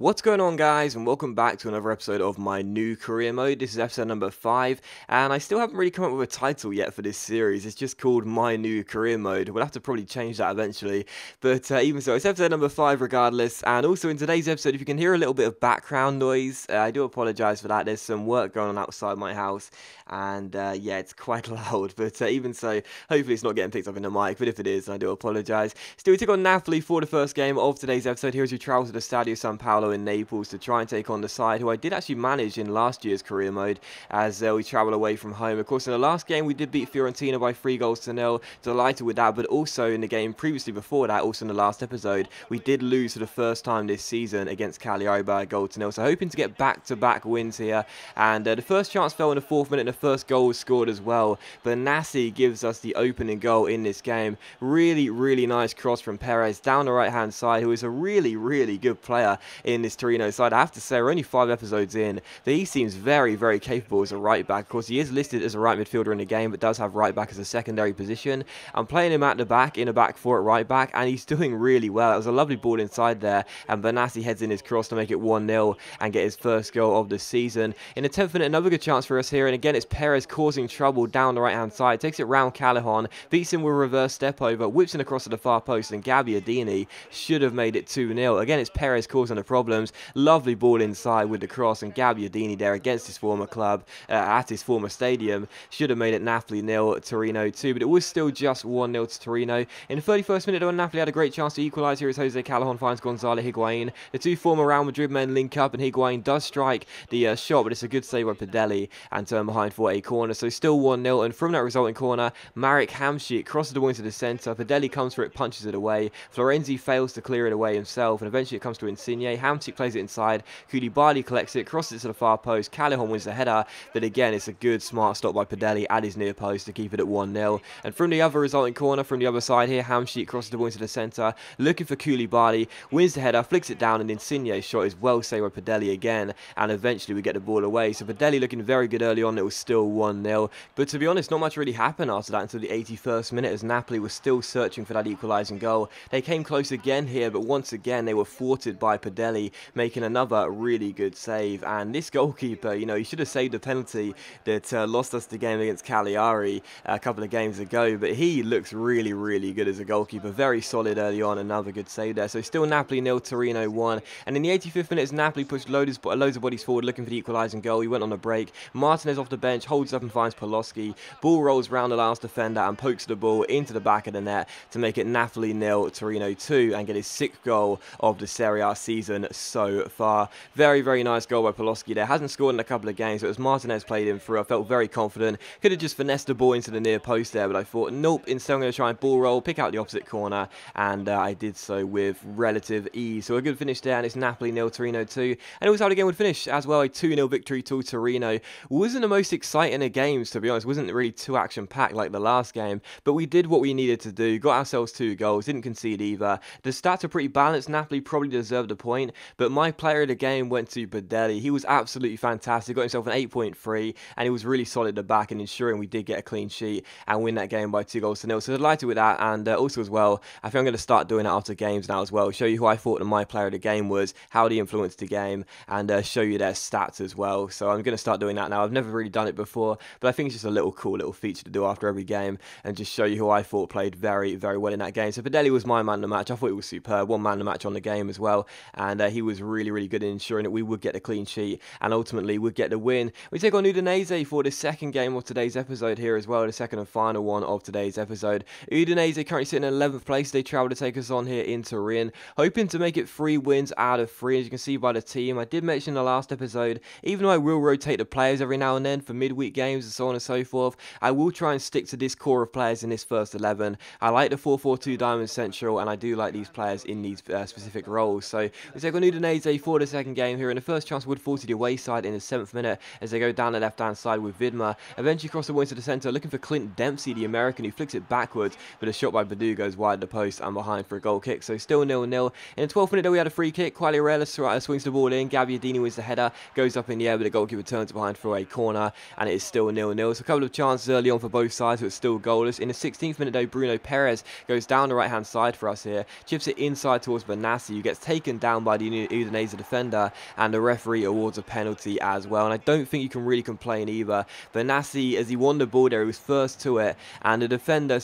What's going on, guys, and welcome back to another episode of my new career mode. This is episode number 5, and I still haven't really come up with a title yet for this series. It's just called My New Career Mode. We'll have to probably change that eventually, but even so, it's episode number 5 regardless. And also in today's episode, if you can hear a little bit of background noise, I do apologize for that. There's some work going on outside my house, and yeah, it's quite loud, but even so, hopefully it's not getting picked up in the mic, but if it is, I do apologize. Still, we took on Napoli for the first game of today's episode here as we travel to the Stadio San Paolo in Naples to try and take on the side who I did actually manage in last year's career mode as we travel away from home. Of course, in the last game we did beat Fiorentina by 3-0. Delighted with that, but also in the game previously before that, also in the last episode, we did lose for the first time this season against Cagliari by 1-0. So hoping to get back-to-back wins here, and the first chance fell in the 4th minute and the first goal was scored as well. But Nassi gives us the opening goal in this game. Really nice cross from Perez down the right-hand side, who is a really good player in this Torino side. I have to say, we're only 5 episodes in, but he seems very capable as a right back. Of course, he is listed as a right midfielder in the game, but does have right back as a secondary position. I'm playing him at the back, in a back 4 at right back, and he's doing really well. It was a lovely ball inside there, and Benassi heads in his cross to make it 1-0 and get his first goal of the season. In the 10th minute, another good chance for us here, and again, it's Perez causing trouble down the right-hand side. Takes it round Callahan, beats him with a reverse step over, whips him across to the far post, and Gabbiadini should have made it 2-0. Again, it's Perez causing the problems. Lovely ball inside with the cross, and Gabbiadini there against his former club, at his former stadium, should have made it Napoli 0, Torino 2, but it was still just 1-0 to Torino. In the 31st minute, though, Napoli had a great chance to equalise here as Jose Callahan finds Gonzalo Higuain. The two former Real Madrid men link up, and Higuain does strike the shot, but it's a good save by Padelli and turn behind for a corner. So still 1-0, and from that resulting corner, Marek Hamšík crosses the ball into the centre. Padelli comes for it, punches it away. Florenzi fails to clear it away himself, and eventually it comes to Insigne. Hamšík plays it inside. Koulibaly collects it, crosses it to the far post. Callahan wins the header, but again, it's a good, smart stop by Padelli at his near post to keep it at 1-0. And from the other resulting corner, from the other side here, Hamšík crosses the ball into the centre, looking for Koulibaly, wins the header, flicks it down, and Insigne's shot is well saved by Padelli again, and eventually we get the ball away. So Padelli looking very good early on. It was still 1-0, but to be honest, not much really happened after that until the 81st minute as Napoli was still searching for that equalising goal. They came close again here, but once again they were thwarted by Padelli, making another really good save. And this goalkeeper, you know, he should have saved the penalty that lost us the game against Cagliari a couple of games ago, but he looks really good as a goalkeeper. Very solid early on, another good save there. So still Napoli 0, Torino 1. And in the 85th minute, Napoli pushed loads of bodies forward looking for the equalising goal. He went on a break. Martinez off the bench, holds up and finds Paloschi. Ball rolls round the last defender and pokes the ball into the back of the net to make it Napoli 0, Torino 2, and get his 6th goal of the Serie A season so far. Very nice goal by Paloschi there. Hasn't scored in a couple of games, but as Martinez played him through, I felt very confident. Could have just finessed the ball into the near post there, but I thought, nope, instead I'm going to try and ball roll, pick out the opposite corner, and I did so with relative ease. So a good finish there, and it's Napoli 0, Torino 2. And it was how the game would finish as well, a 2-0 victory to Torino. Wasn't the most exciting of games, to be honest. Wasn't really too action-packed like the last game, but we did what we needed to do. Got ourselves 2 goals, didn't concede either. The stats are pretty balanced. Napoli probably deserved a point, but my player of the game went to Padelli. He was absolutely fantastic. Got himself an 8.3, and he was really solid at the back and ensuring we did get a clean sheet and win that game by 2-0. So delighted with that, and also as well, I think I'm going to start doing it after games now as well. Show you who I thought my player of the game was, how he influenced the game, and show you their stats as well. So I'm going to start doing that now. I've never really done it before, but I think it's just a cool little feature to do after every game and just show you who I thought played very well in that game. So Padelli was my man of the match. I thought he was superb. One man of the match on the game as well, and he was really good in ensuring that we would get the clean sheet and ultimately would get the win. We take on Udinese for the second game of today's episode here as well, the second and final one of today's episode. Udinese currently sitting in 11th place. They travel to take us on here in Turin, hoping to make it 3 wins out of 3, as you can see by the team. I did mention in the last episode, even though I will rotate the players every now and then for midweek games and so on and so forth, I will try and stick to this core of players in this first 11. I like the 4-4-2 Diamond Central, and I do like these players in these specific roles. So we take on Udinese for the second game here, and the first chance would fall to the away side in the 7th minute as they go down the left-hand side with Vidma. Eventually cross the ball into the centre, looking for Clint Dempsey, the American, who flicks it backwards, but a shot by Badu goes wide of the post and behind for a goal kick. So still 0-0. In the 12th minute, though, we had a free kick. Quagliarella swings the ball in. Gabbiadini wins the header, goes up in the air, but the goalkeeper turns it behind for a corner, and it is still 0-0. So a couple of chances early on for both sides, but it's still goalless. In the 16th minute, though, Bruno Perez goes down the right-hand side for us here, chips it inside towards Benassi, who gets taken down by the Udinese defender, and the referee awards a penalty as well. And I don't think you can really complain either. Benassi, as he won the ball there, he was first to it, and the defender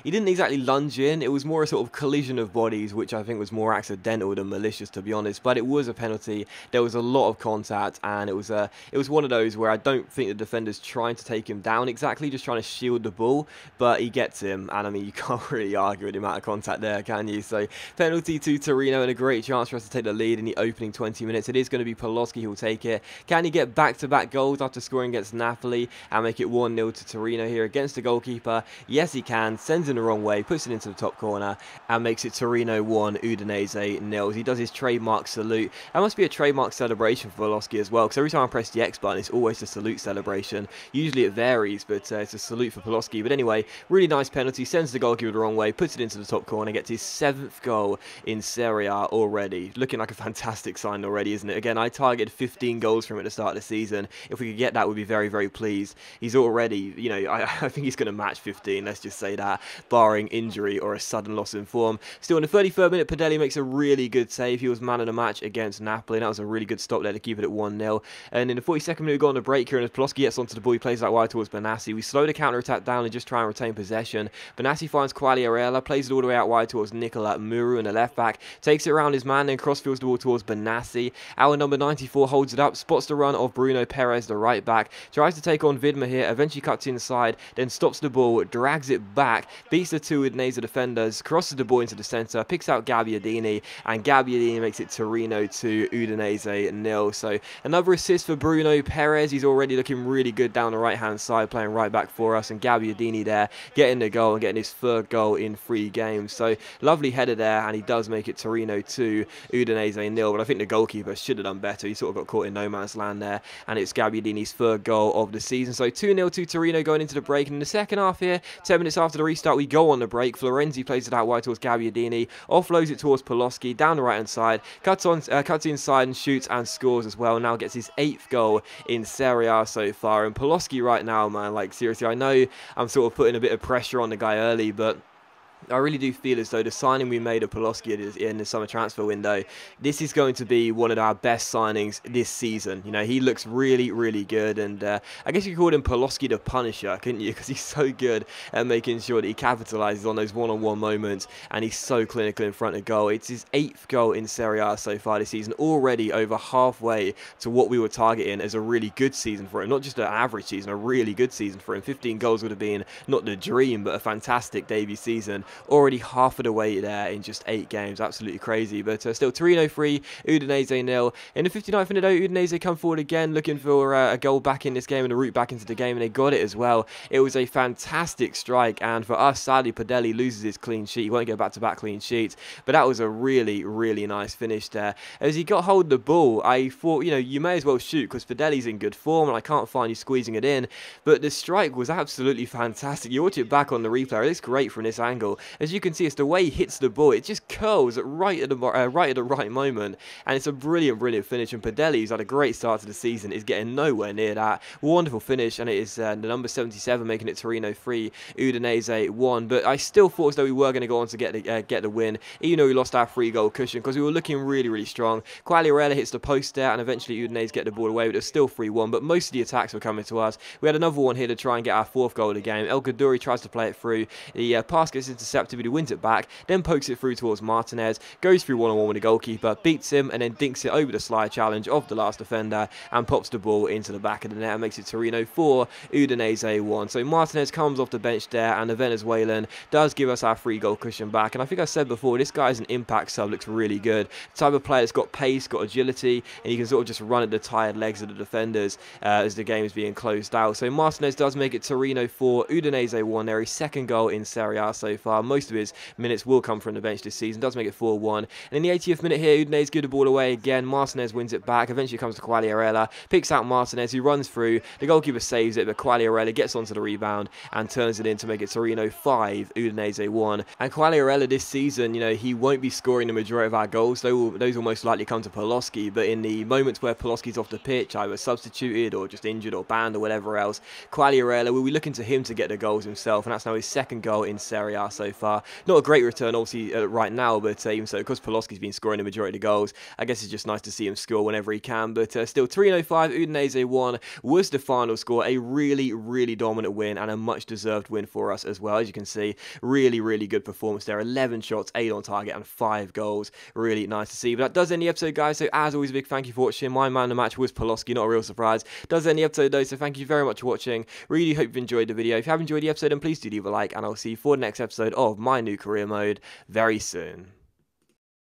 he didn't exactly lunge in. It was more a sort of collision of bodies, which I think was more accidental than malicious, to be honest. But it was a penalty. There was a lot of contact, and it was one of those where I don't think the defender's trying to take him down exactly, just trying to shield the ball, but he gets him, and I mean, you can't really argue with the amount of contact there, can you? So penalty to Torino, and a great chance for us to take the lead in the opening 20 minutes. It is going to be Paloschi who will take it. Can he get back-to-back goals after scoring against Napoli and make it 1-0 to Torino here against the goalkeeper? Yes, he can. Sends in the wrong way, puts it into the top corner, and makes it Torino 1, Udinese 0. He does his trademark salute. That must be a trademark celebration for Paloschi as well, because every time I press the X button, it's always a salute celebration. Usually it varies, but it's a salute for Paloschi. But anyway, really nice penalty. Sends the goalkeeper the wrong way, puts it into the top corner, gets his 7th goal in Serie A already. Looking like a fantastic sign already, isn't it? Again, I targeted 15 goals from him at the start of the season. If we could get that, we'd be very, very pleased. He's already, you know, I think he's going to match 15, let's just say that, barring injury or a sudden loss in form. Still, in the 33rd minute, Padelli makes a really good save. He was man of the match against Napoli, and that was a really good stop there to keep it at 1-0. And in the 42nd minute, we go on a break here, and as Paloschi gets onto the ball, he plays that wide towards Benassi. We slow the counter-attack down and just try and retain possession. Benassi finds Quagliarella, plays it all the way out wide towards Nicola Muru and the left-back, takes it around his man, then crossfields the ball towards Benassi. Our number 94 holds it up, spots the run of Bruno Perez, the right-back, tries to take on Vidma here, eventually cuts inside, then stops the ball, drags it back, beats the two Udinese defenders, crosses the ball into the centre, picks out Gabbiadini, and Gabbiadini makes it Torino 2, Udinese 0. So another assist for Bruno Perez. He's already looking really good down the right-hand side, playing right back for us, and Gabbiadini there getting the goal and getting his 3rd goal in 3 games. So lovely header there, and he does make it Torino 2, Udinese 0. But I think the goalkeeper should have done better. He sort of got caught in no man's land there, and it's Gabbiadini's 3rd goal of the season. So 2-0 to Torino going into the break. And in the second half here, 10 minutes after the restart, we go on the break. Florenzi plays it out wide towards Gabbiadini, offloads it towards Paloschi, down the right-hand side, cuts inside and shoots and scores as well. Now gets his 8th goal in Serie A so far. And Paloschi right now, man, like seriously, I know I'm sort of putting a bit of pressure on the guy early, but I really do feel as though the signing we made of Paloschi in the summer transfer window, this is going to be one of our best signings this season. You know, he looks really, really good, and I guess you could call him Paloschi the Punisher, couldn't you? Because he's so good at making sure that he capitalises on those one-on-one moments, and he's so clinical in front of goal. It's his 8th goal in Serie A so far this season, already over halfway to what we were targeting as a really good season for him. Not just an average season, a really good season for him. 15 goals would have been not the dream, but a fantastic debut season. Already half of the way there in just 8 games. Absolutely crazy. But still, Torino 3, Udinese 0. In the 59th minute, though, Udinese come forward again, looking for a goal back in this game and a route back into the game, and they got it as well. It was a fantastic strike, and for us, sadly, Padelli loses his clean sheet. He won't go back-to-back clean sheets, but that was a really, really nice finish there. As he got hold of the ball, I thought, you know, you may as well shoot, because Padelli's in good form, and I can't find you squeezing it in, but the strike was absolutely fantastic. You watch it back on the replay, it looks great from this angle. As you can see, it's the way he hits the ball. It just curls right at the right moment, and it's a brilliant, brilliant finish. And Padelli, who's had a great start to the season, is getting nowhere near that. Wonderful finish, and it is the number 77 making it Torino 3, Udinese 1. But I still thought as though we were going to go on to get the win, even though we lost our 3-goal cushion, because we were looking really, really strong. Quagliarella hits the post there, and eventually Udinese get the ball away, but it's still 3-1. But most of the attacks were coming to us. We had another one here to try and get our 4th goal of the game. El Gadouri tries to play it through. The pass gets intercepted, but he wins it back, then pokes it through towards Martinez, goes through one-on-one with the goalkeeper, beats him, and then dinks it over the slide challenge of the last defender, and pops the ball into the back of the net, and makes it Torino 4, Udinese 1. So Martinez comes off the bench there, and the Venezuelan does give us our 3-goal cushion back. And I think I said before, this guy is an impact sub, looks really good. The type of player that's got pace, got agility, and he can sort of just run at the tired legs of the defenders as the game is being closed out. So Martinez does make it Torino 4, Udinese 1 there, his 2nd goal in Serie A so far. Most of his minutes will come from the bench this season, does make it 4-1. And in the 80th minute here, Udinese give the ball away again. Martinez wins it back, eventually comes to Quagliarella, picks out Martinez, who runs through. The goalkeeper saves it, but Quagliarella gets onto the rebound and turns it in to make it Torino 5, Udinese 1. And Quagliarella this season, you know, he won't be scoring the majority of our goals. Those will most likely come to Paloschi, but in the moments where Paloschi's off the pitch, either substituted or just injured or banned or whatever else, Quagliarella will be looking to him to get the goals himself, and that's now his 2nd goal in Serie A so so far. Not a great return, obviously, right now, but even so, because Paloschi's been scoring the majority of the goals, I guess it's just nice to see him score whenever he can. But still, Torino 5, Udinese 1 was the final score. A really, really dominant win and a much-deserved win for us as well. As you can see, really, really good performance there. 11 shots, 8 on target, and 5 goals. Really nice to see. But that does end the episode, guys. So as always, a big thank you for watching. My man of the match was Paloschi, not a real surprise. Does end the episode though, so thank you very much for watching. Really hope you've enjoyed the video. If you have enjoyed the episode, then please do leave a like, and I'll see you for the next episode of my new career mode very soon.